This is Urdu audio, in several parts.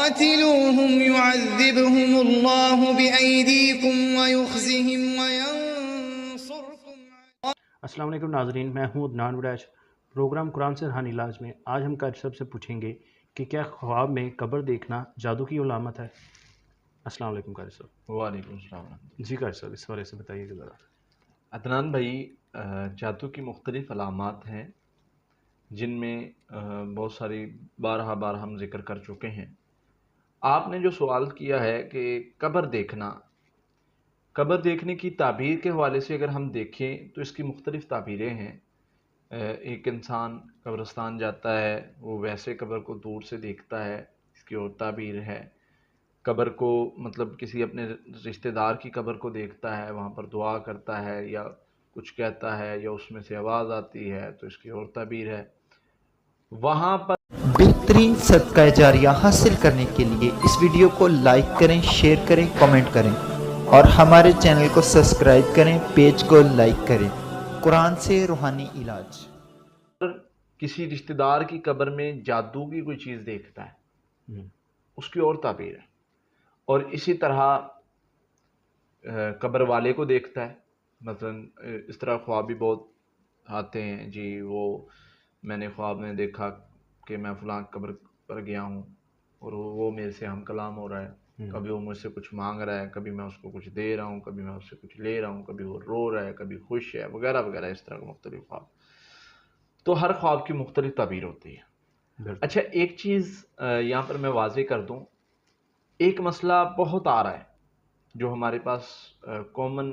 قاتلوهم يعذبهم الله بأيديكم ويخزهم وينصركم. السلام علیکم ناظرین، میں ہوں عدنان وڈیچ۔ پروگرام قرآن سے روحانی علاج میں آج ہم قاری صاحب سے پوچھیں گے کہ کیا خواب میں قبر دیکھنا جادو کی علامت ہے؟ السلام علیکم قاری صاحب۔ وعلیکم السلام۔ جی قاری صاحب، اس بارے سے بتائیے گا ذرا۔ عدنان بھائی، جادو کی مختلف علامات ہیں جن میں بہت ساری بارہا ہم ذکر کر چکے ہیں۔ آپ نے جو سوال کیا ہے کہ قبر دیکھنے کی تعبیر کے حوالے سے اگر ہم دیکھیں تو اس کی مختلف تعبیریں ہیں۔ ایک انسان قبرستان جاتا ہے، وہ ویسے قبر کو دور سے دیکھتا ہے، اس کی اور تعبیر ہے۔ قبر کو مطلب کسی اپنے رشتہ دار کی قبر کو دیکھتا ہے، وہاں پر دعا کرتا ہے یا کچھ کہتا ہے یا اس میں سے آواز آتی ہے تو اس کی اور تعبیر ہے۔ وہاں پر بہترین صدقہ جاریہ حاصل کرنے کے لیے اس ویڈیو کو لائک کریں، شیئر کریں، کمنٹ کریں اور ہمارے چینل کو سبسکرائب کریں، پیج کو لائک کریں۔ قرآن سے روحانی علاج۔ کسی رشتہ دار کی قبر میں جادو کی کوئی چیز دیکھتا ہے، اس کی اور تعبیر ہے۔ اور اسی طرح قبر والے کو دیکھتا ہے، مثلا اس طرح خواب بھی بہت آتے ہیں جی، وہ میں نے خواب میں دیکھا کہ میں فلاں قبر پر گیا ہوں اور وہ میرے سے ہم کلام ہو رہا ہے، کبھی وہ مجھ سے کچھ مانگ رہا ہے، کبھی میں اس کو کچھ دے رہا ہوں، کبھی میں اس سے کچھ لے رہا ہوں، کبھی وہ رو رہا ہے، کبھی خوش ہے، وغیرہ وغیرہ، اس طرح کے مختلف خواب۔ تو ہر خواب کی مختلف تعبیر ہوتی ہے۔ اچھا، ایک چیز یہاں پر میں واضح کر دوں، ایک مسئلہ بہت آ رہا ہے جو ہمارے پاس کامن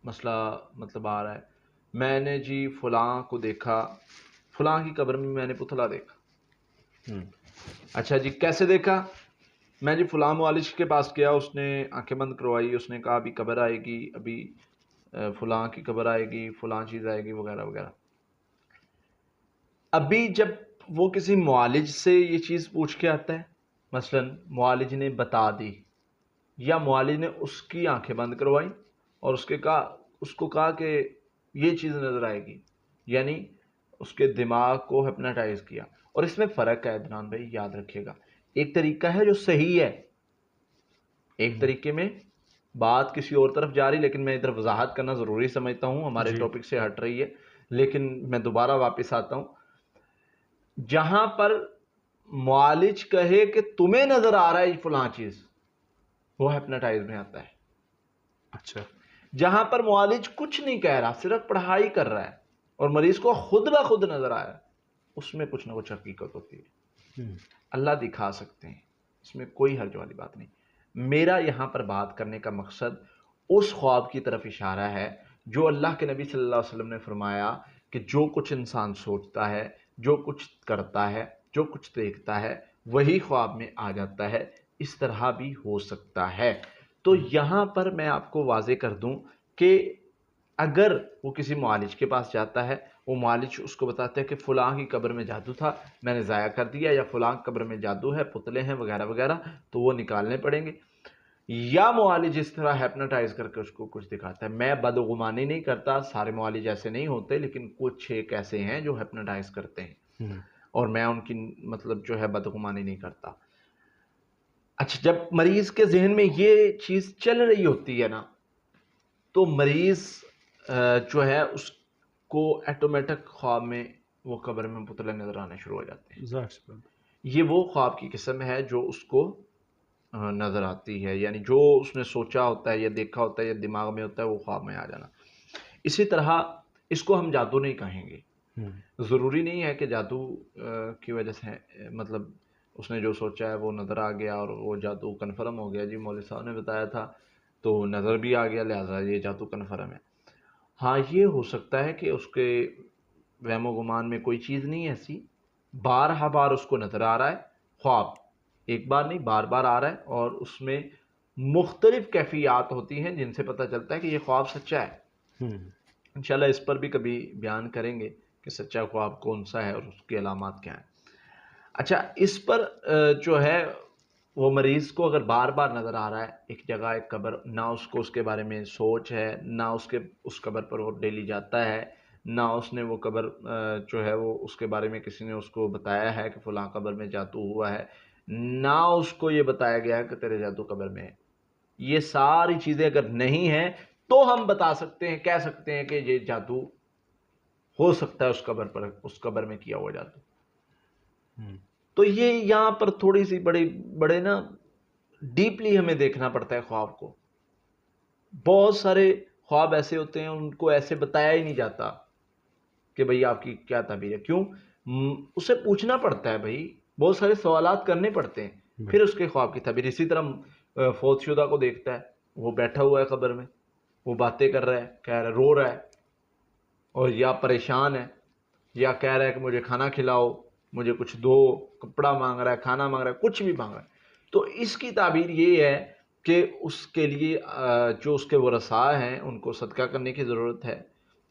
مسئلہ مطلب آ رہا ہے، میں نے جی فلاں کو دیکھا، فلاں کی قبر میں میں نے پتلا دیکھا۔ اچھا جی، کیسے دیکھا؟ میں جی فلاں معالج کے پاس گیا، اس نے آنکھیں بند کروائی، اس نے کہا ابھی قبر آئے گی، ابھی فلاں کی قبر آئے گی، فلاں چیز آئے گی، وغیرہ وغیرہ۔ ابھی جب وہ کسی معالج سے یہ چیز پوچھ کے آتا ہے، مثلا معالج نے بتا دی یا معالج نے اس کی آنکھیں بند کروائی اور اس کو کہا کہ یہ چیز نظر آئے گی، یعنی اس کے دماغ کو ہپناٹائز کیا۔ اور اس میں فرق ہے عدنان بھائی، یاد رکھیے گا، ایک طریقہ ہے جو صحیح ہے، ایک طریقے میں بات کسی اور طرف جا رہی، لیکن میں ادھر وضاحت کرنا ضروری سمجھتا ہوں، ہمارے ٹاپک سے ہٹ رہی ہے، لیکن میں دوبارہ واپس آتا ہوں۔ جہاں پر معالج کہے کہ تمہیں نظر آ رہا ہے یہ فلاں چیز، وہ ہپناٹائز میں آتا ہے۔ اچھا، جہاں پر معالج کچھ نہیں کہہ رہا، صرف پڑھائی کر رہا ہے اور مریض کو خود بخود نظر آیا، اس میں کچھ نہ کچھ حقیقت ہوتی ہے۔ اللہ دکھا سکتے ہیں، اس میں کوئی حرج والی بات نہیں۔ میرا یہاں پر بات کرنے کا مقصد اس خواب کی طرف اشارہ ہے جو اللہ کے نبی صلی اللہ علیہ وسلم نے فرمایا کہ جو کچھ انسان سوچتا ہے، جو کچھ کرتا ہے، جو کچھ دیکھتا ہے، وہی خواب میں آ جاتا ہے۔ اس طرح بھی ہو سکتا ہے۔ تو یہاں پر میں آپ کو واضح کر دوں کہ اگر وہ کسی معالج کے پاس جاتا ہے، وہ معالج اس کو بتاتا ہے کہ فلاں کی قبر میں جادو تھا، میں نے ضائع کر دیا، یا فلاں قبر میں جادو ہے، پتلے ہیں، وغیرہ وغیرہ، تو وہ نکالنے پڑیں گے۔ یا معالج اس طرح ہیپناٹائز کر کے اس کو کچھ دکھاتا ہے۔ میں بدگمانی نہیں کرتا، سارے معالج ایسے نہیں ہوتے، لیکن کچھ ایک ایسے ہیں جو ہیپناٹائز کرتے ہیں، اور میں ان کی مطلب جو ہے بدگمانی نہیں کرتا۔ اچھا، جب مریض کے ذہن میں یہ چیز چل رہی ہوتی ہے نا، تو مریض جو ہے اس کو ایٹومیٹک خواب میں وہ قبر میں پتلے نظر آنے شروع ہو جاتے ہیں۔ یہ وہ خواب کی قسم ہے جو اس کو نظر آتی ہے، یعنی جو اس نے سوچا ہوتا ہے یا دیکھا ہوتا ہے یا دماغ میں ہوتا ہے، وہ خواب میں آ جانا۔ اسی طرح اس کو ہم جادو نہیں کہیں گے۔ ضروری نہیں ہے کہ جادو کی وجہ سے مطلب اس نے جو سوچا ہے وہ نظر آ گیا اور وہ جادو کنفرم ہو گیا، جی مولوی صاحب نے بتایا تھا تو نظر بھی آ گیا، لہٰذا یہ جادو کنفرم ہے۔ ہاں، یہ ہو سکتا ہے کہ اس کے وہم و گمان میں کوئی چیز نہیں ایسی، بار اس کو نظر آ رہا ہے، خواب ایک بار نہیں بار بار آ رہا ہے، اور اس میں مختلف کیفیات ہوتی ہیں جن سے پتہ چلتا ہے کہ یہ خواب سچا ہے۔ انشاءاللہ اس پر بھی کبھی بیان کریں گے کہ سچا خواب کون سا ہے اور اس کی علامات کیا ہیں۔ اچھا، اس پر جو ہے وہ مریض کو اگر بار بار نظر آ رہا ہے ایک جگہ ایک قبر، نہ اس کو اس کے بارے میں سوچ ہے، نہ اس قبر پر وہ ڈیلی جاتا ہے، نہ اس نے وہ قبر جو ہے وہ اس کے بارے میں کسی نے اس کو بتایا ہے کہ فلاں قبر میں جادو ہوا ہے، نہ اس کو یہ بتایا گیا ہے کہ تیرے جادو قبر میں ہے. یہ ساری چیزیں اگر نہیں ہیں تو ہم بتا سکتے ہیں، کہہ سکتے ہیں کہ یہ جادو ہو سکتا ہے اس قبر پر، اس قبر میں کیا ہوا جادو. تو یہ یہاں پر تھوڑی سی بڑے نا ڈیپلی ہمیں دیکھنا پڑتا ہے خواب کو. بہت سارے خواب ایسے ہوتے ہیں ان کو ایسے بتایا ہی نہیں جاتا کہ بھئی آپ کی کیا تعبیر ہے. کیوں؟ اسے پوچھنا پڑتا ہے بھئی، بہت سارے سوالات کرنے پڑتے ہیں پھر اس کے خواب کی تعبیر. اسی طرح فوت شدہ کو دیکھتا ہے، وہ بیٹھا ہوا ہے قبر میں، وہ باتیں کر رہا ہے، کہہ رہا ہے، رو رہا ہے، اور یا پریشان ہے، یا کہہ رہا ہے کہ مجھے کھانا کھلاؤ، مجھے کچھ دو، کپڑا مانگ رہا ہے، کھانا مانگ رہا ہے، کچھ بھی مانگ رہا ہے. تو اس کی تعبیر یہ ہے کہ اس کے لیے جو اس کے ورثاء ہیں ان کو صدقہ کرنے کی ضرورت ہے.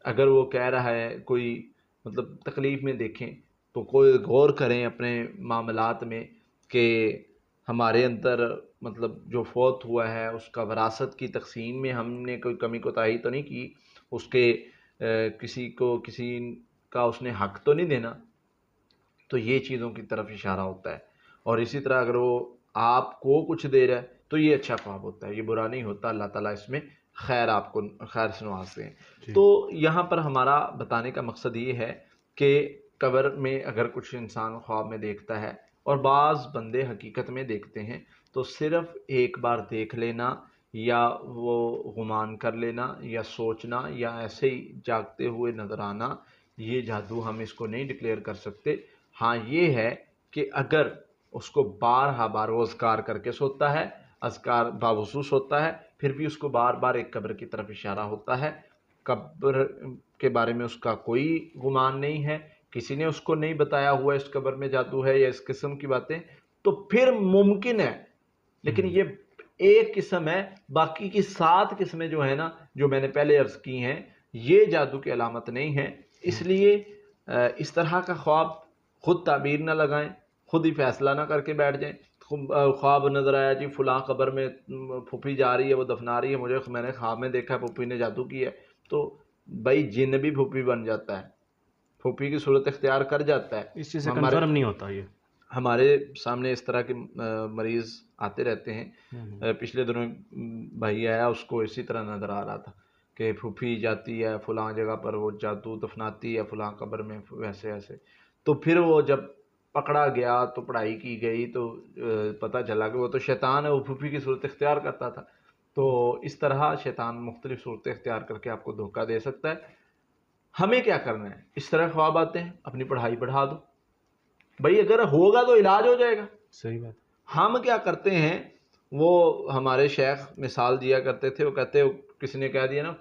اگر وہ کہہ رہا ہے کوئی مطلب تکلیف میں دیکھیں تو کوئی غور کریں اپنے معاملات میں کہ ہمارے اندر مطلب جو فوت ہوا ہے اس کا وراثت کی تقسیم میں ہم نے کوئی کمی کوتاہی تو نہیں کی، اس کے کسی کا اس نے حق تو نہیں دینا. تو یہ چیزوں کی طرف اشارہ ہوتا ہے. اور اسی طرح اگر وہ آپ کو کچھ دے رہا ہے تو یہ اچھا خواب ہوتا ہے، یہ برا نہیں ہوتا. اللہ تعالیٰ اس میں خیر آپ کو خیر سے نوازتے ہیں. تو یہاں پر ہمارا بتانے کا مقصد یہ ہے کہ قبر میں اگر کچھ انسان خواب میں دیکھتا ہے، اور بعض بندے حقیقت میں دیکھتے ہیں، تو صرف ایک بار دیکھ لینا یا وہ گمان کر لینا یا سوچنا یا ایسے ہی جاگتے ہوئے نظر آنا، یہ جادو ہم اس کو نہیں ڈکلیئر کر سکتے. ہاں یہ ہے کہ اگر اس کو بار وہ اذکار کر کے سوتا ہے، اذکار باوضو سوتا ہے، پھر بھی اس کو بار بار ایک قبر کی طرف اشارہ ہوتا ہے، قبر کے بارے میں اس کا کوئی گمان نہیں ہے، کسی نے اس کو نہیں بتایا ہوا اس قبر میں جادو ہے یا اس قسم کی باتیں، تو پھر ممکن ہے. لیکن یہ ایک قسم ہے، باقی کی 7 قسمیں جو ہیں نا، جو میں نے پہلے عرض کی ہیں، یہ جادو کی علامت نہیں ہے. اس لیے اس طرح کا خواب خود تعبیر نہ لگائیں، خود ہی فیصلہ نہ کر کے بیٹھ جائیں. خواب نظر آیا جی فلاں قبر میں پھوپھی جا رہی ہے، وہ دفنا رہی ہے، میں نے خواب میں دیکھا پھوپھی نے جادو کیا ہے. تو بھائی جن بھی پھوپھی بن جاتا ہے، پھوپھی کی صورت اختیار کر جاتا ہے. اس چیز سے کنفرم نہیں ہوتا. یہ ہمارے سامنے اس طرح کے مریض آتے رہتے ہیں. پچھلے دنوں بھائی آیا، اس کو اسی طرح نظر آ رہا تھا کہ پھوپھی جاتی ہے فلاں جگہ پر، وہ جادو دفناتی ہے فلاں قبر میں، ویسے ایسے. تو پھر وہ جب پکڑا گیا تو پڑھائی کی گئی تو پتہ چلا کہ وہ تو شیطان ہے، وہ پھوپھی کی صورت اختیار کرتا تھا. تو اس طرح شیطان مختلف صورتیں اختیار کر کے آپ کو دھوکہ دے سکتا ہے. ہمیں کیا کرنا ہے؟ اس طرح خواب آتے ہیں، اپنی پڑھائی بڑھا دو. بھائی اگر ہوگا تو علاج ہو جائے گا. صحیح بات. ہم کیا کرتے ہیں، وہ ہمارے شیخ مثال دیا کرتے تھے، وہ کہتے کسی نے کہہ دیا نا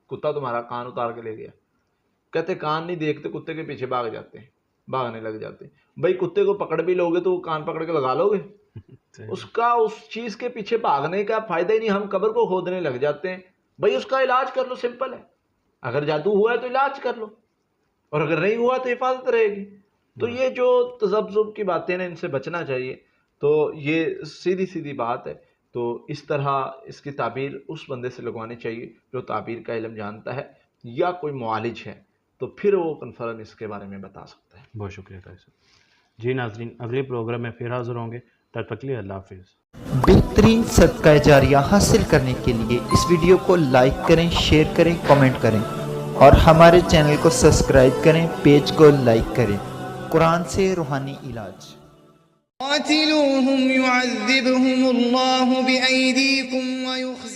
کتا تمہارا کان اتار کے لے گیا، کہتے کان نہیں دیکھتے، کتے کے پیچھے بھاگنے لگ جاتے ہیں. بھائی کتے کو پکڑ بھی لوگے تو وہ کان پکڑ کے لگا لو گے؟ اس چیز کے پیچھے بھاگنے کا فائدہ ہی نہیں. ہم قبر کو کھودنے لگ جاتے ہیں. بھائی اس کا علاج کر لو، سمپل ہے. اگر جادو ہوا ہے تو علاج کر لو، اور اگر نہیں ہوا تو حفاظت رہے گی. تو یہ جو تذبذب کی باتیں ہیں ان سے بچنا چاہیے. تو یہ سیدھی بات ہے. تو اس طرح اس کی تعبیر اس بندے سے لگوانی چاہیے جو تعبیر کا علم جانتا ہے، یا کوئی معالج ہے، تو پھر وہ کنفرم اس کے بارے میں بتا سکتا ہے. بہت شکریہ قاری صاحب. جی ناظرین، اگلے پروگرام میں پھر حاضر ہوں گے. تب تک کے لیے اللہ حافظ. بہترین صدقہ جاریہ حاصل کرنے کے لیے اس ویڈیو کو لائک کریں، شیئر کریں، کمنٹ کریں اور ہمارے چینل کو سبسکرائب کریں، پیج کو لائک کریں. قرآن سے روحانی علاج. قاتلوهم يعذبهم الله بأيديكم ويخزي